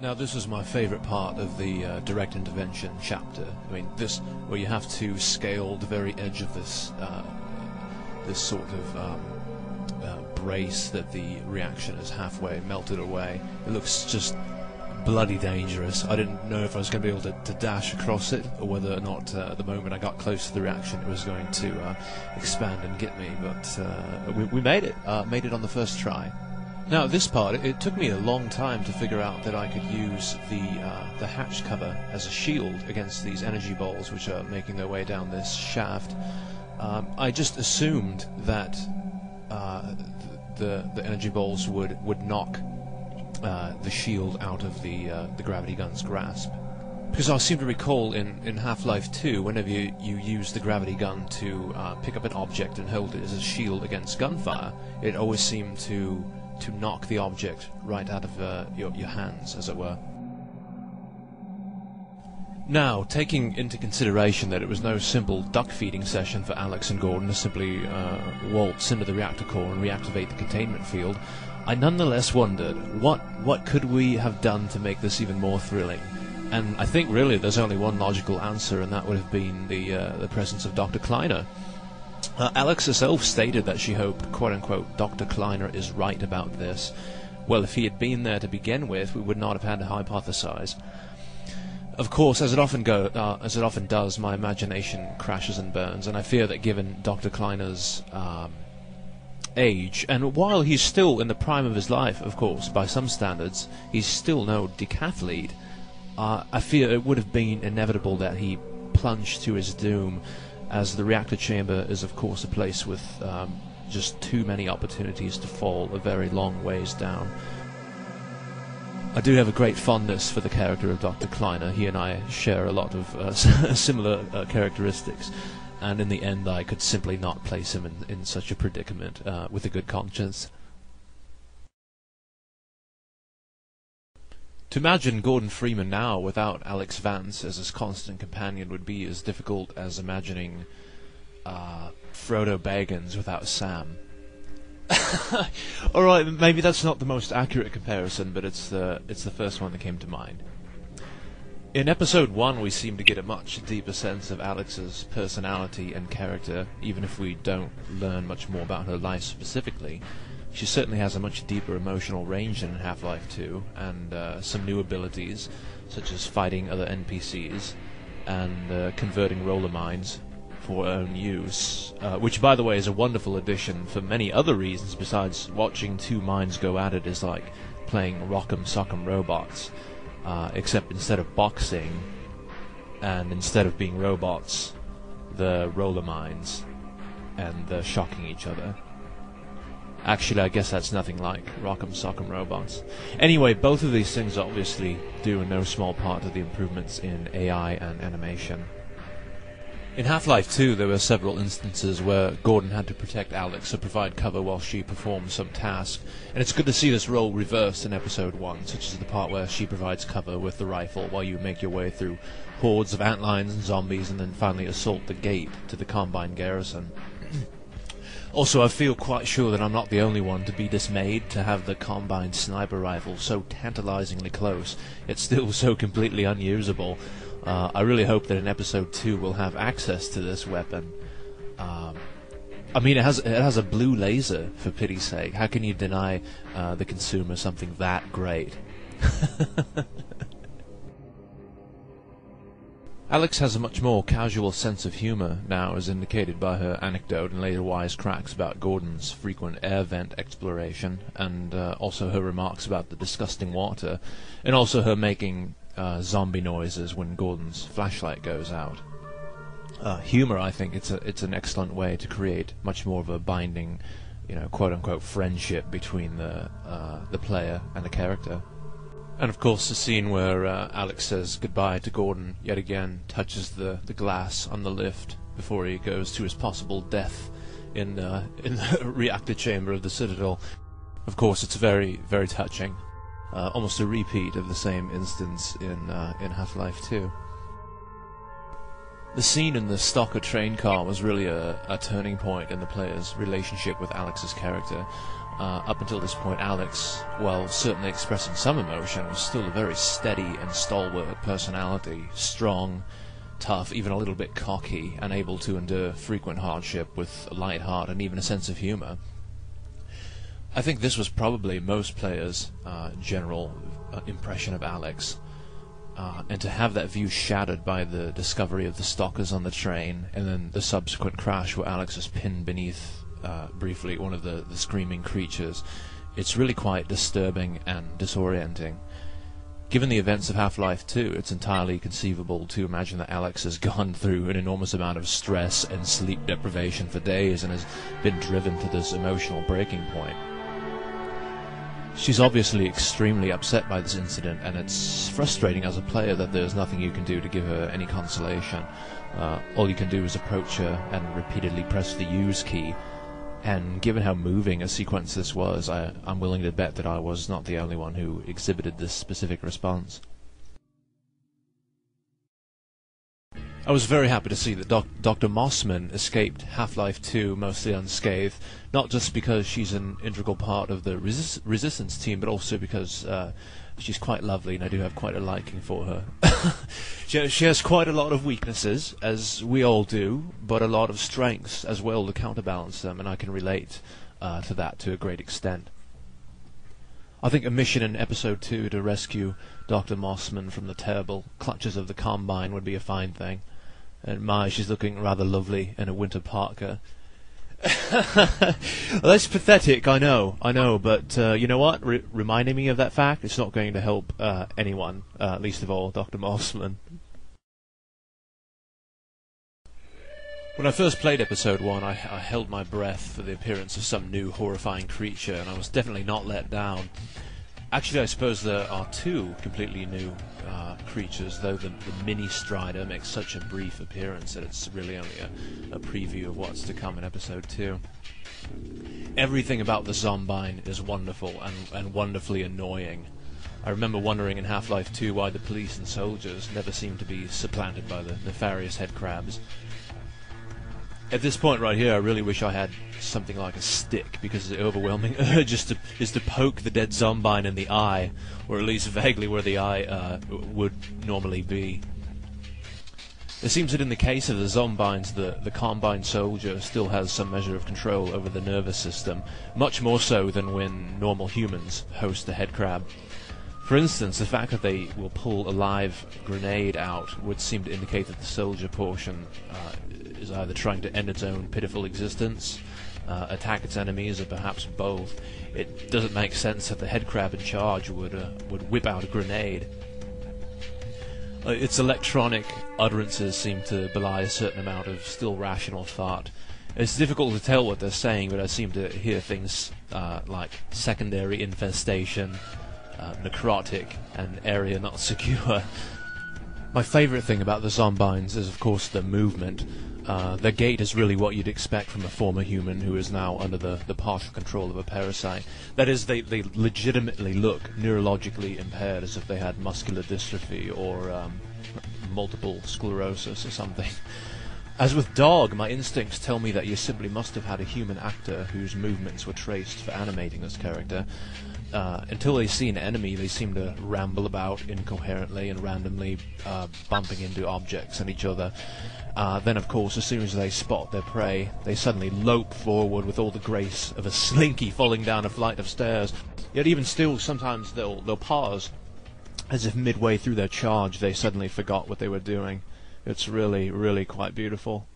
Now this was my favourite part of the direct intervention chapter. I mean, this where you have to scale the very edge of this this sort of brace that the reaction is halfway melted away. It looks just bloody dangerous. I didn't know if I was going to be able to dash across it, or whether or not at the moment I got close to the reaction it was going to expand and get me, but we made it on the first try. Now this part, it took me a long time to figure out that I could use the hatch cover as a shield against these energy balls which are making their way down this shaft. I just assumed that the energy balls would knock the shield out of the gravity gun's grasp. Because I seem to recall in Half-Life 2, whenever you use the gravity gun to pick up an object and hold it as a shield against gunfire, it always seemed to knock the object right out of your hands, as it were. Now, taking into consideration that it was no simple duck-feeding session for Alex and Gordon to simply waltz into the reactor core and reactivate the containment field, I nonetheless wondered, what could we have done to make this even more thrilling? And I think really there's only one logical answer, and that would have been the presence of Dr. Kleiner. Alex herself stated that she hoped, quote-unquote, Dr. Kleiner is right about this. Well, if he had been there to begin with, we would not have had to hypothesize. Of course, as it often does, my imagination crashes and burns, and I fear that given Dr. Kleiner's age, and while he's still in the prime of his life, of course, by some standards, he's still no decathlete, I fear it would have been inevitable that he plunged to his doom, as the reactor chamber is of course a place with just too many opportunities to fall a very long ways down. I do have a great fondness for the character of Dr. Kleiner. He and I share a lot of similar characteristics, and in the end I could simply not place him in such a predicament with a good conscience. To imagine Gordon Freeman now without Alex Vance as his constant companion would be as difficult as imagining Frodo Baggins without Sam. Alright, maybe that's not the most accurate comparison, but it's the first one that came to mind. In episode 1 we seem to get a much deeper sense of Alex's personality and character, even if we don't learn much more about her life specifically. She certainly has a much deeper emotional range than in Half-Life 2, and some new abilities, such as fighting other NPCs, and converting roller mines for her own use, which by the way is a wonderful addition for many other reasons besides watching two mines go at it is like playing Rock'em Sock'em Robots, except instead of boxing, and instead of being robots, the roller mines, and they're shocking each other. Actually, I guess that's nothing like Rock'em Sock'em Robots. Anyway, both of these things obviously due in no small part to the improvements in AI and animation. In Half-Life 2, there were several instances where Gordon had to protect Alex or provide cover while she performed some task, and it's good to see this role reversed in Episode 1, such as the part where she provides cover with the rifle while you make your way through hordes of antlions and zombies and then finally assault the gate to the Combine garrison. Also, I feel quite sure that I'm not the only one to be dismayed to have the Combine sniper rifle so tantalizingly close, it's still so completely unusable. I really hope that in Episode 2 we'll have access to this weapon. I mean, it has a blue laser, for pity's sake. How can you deny the consumer something that great? Alex has a much more casual sense of humour now, as indicated by her anecdote and later wisecracks about Gordon's frequent air vent exploration, and also her remarks about the disgusting water, and also her making zombie noises when Gordon's flashlight goes out. Humour, I think, it's an excellent way to create much more of a binding, quote-unquote friendship between the player and the character. And of course the scene where Alex says goodbye to Gordon yet again touches the glass on the lift before he goes to his possible death in the reactor chamber of the Citadel. Of course it's very, very touching. Almost a repeat of the same instance in Half-Life 2. The scene in the Stalker train car was really a turning point in the player's relationship with Alex's character. Up until this point, Alex, while certainly expressing some emotion, was still a very steady and stalwart personality, strong, tough, even a little bit cocky, and able to endure frequent hardship with a light heart and even a sense of humor. I think this was probably most players' general impression of Alex. And to have that view shattered by the discovery of the stalkers on the train, and then the subsequent crash where Alex is pinned beneath, briefly, one of the screaming creatures, it's really quite disturbing and disorienting. Given the events of Half-Life 2, it's entirely conceivable to imagine that Alex has gone through an enormous amount of stress and sleep deprivation for days and has been driven to this emotional breaking point. She's obviously extremely upset by this incident, and it's frustrating as a player that there's nothing you can do to give her any consolation. All you can do is approach her and repeatedly press the use key, and given how moving a sequence this was, I'm willing to bet that I was not the only one who exhibited this specific response. I was very happy to see that Dr. Mossman escaped Half-Life 2 mostly unscathed, not just because she's an integral part of the Resistance team, but also because she's quite lovely and I do have quite a liking for her. She has quite a lot of weaknesses, as we all do, but a lot of strengths as well to counterbalance them, and I can relate to that to a great extent. I think a mission in Episode 2 to rescue Dr. Mossman from the terrible clutches of the Combine would be a fine thing. And my, she's looking rather lovely in a winter parka. Well, that's pathetic, I know, but you know what? Reminding me of that fact, it's not going to help anyone, least of all Dr. Mossman. When I first played Episode 1, I held my breath for the appearance of some new horrifying creature, and I was definitely not let down. Actually, I suppose there are two completely new creatures, though the mini Strider makes such a brief appearance that it's really only a preview of what's to come in Episode 2. Everything about the Zombine is wonderful and wonderfully annoying. I remember wondering in Half-Life 2 why the police and soldiers never seemed to be supplanted by the nefarious headcrabs. At this point right here, I really wish I had something like a stick, because the overwhelming urge is to poke the dead Zombine in the eye, or at least vaguely where the eye would normally be. It seems that in the case of the Zombines, the Combine soldier still has some measure of control over the nervous system, much more so than when normal humans host the headcrab. For instance, the fact that they will pull a live grenade out would seem to indicate that the soldier portion is either trying to end its own pitiful existence, attack its enemies, or perhaps both. It doesn't make sense that the headcrab in charge would whip out a grenade. Its electronic utterances seem to belie a certain amount of still rational thought. It's difficult to tell what they're saying, but I seem to hear things like secondary infestation, necrotic, and area not secure. My favourite thing about the Zombines is, of course, their movement. Their gait is really what you'd expect from a former human who is now under the partial control of a parasite. That is, they legitimately look neurologically impaired, as if they had muscular dystrophy or multiple sclerosis or something. As with Dog, my instincts tell me that you simply must have had a human actor whose movements were traced for animating this character. Until they see an enemy, they seem to ramble about incoherently and randomly bumping into objects and each other. Then, of course, as soon as they spot their prey, they suddenly lope forward with all the grace of a slinky falling down a flight of stairs. Yet even still, sometimes they'll pause, as if midway through their charge they suddenly forgot what they were doing. It's really, really quite beautiful.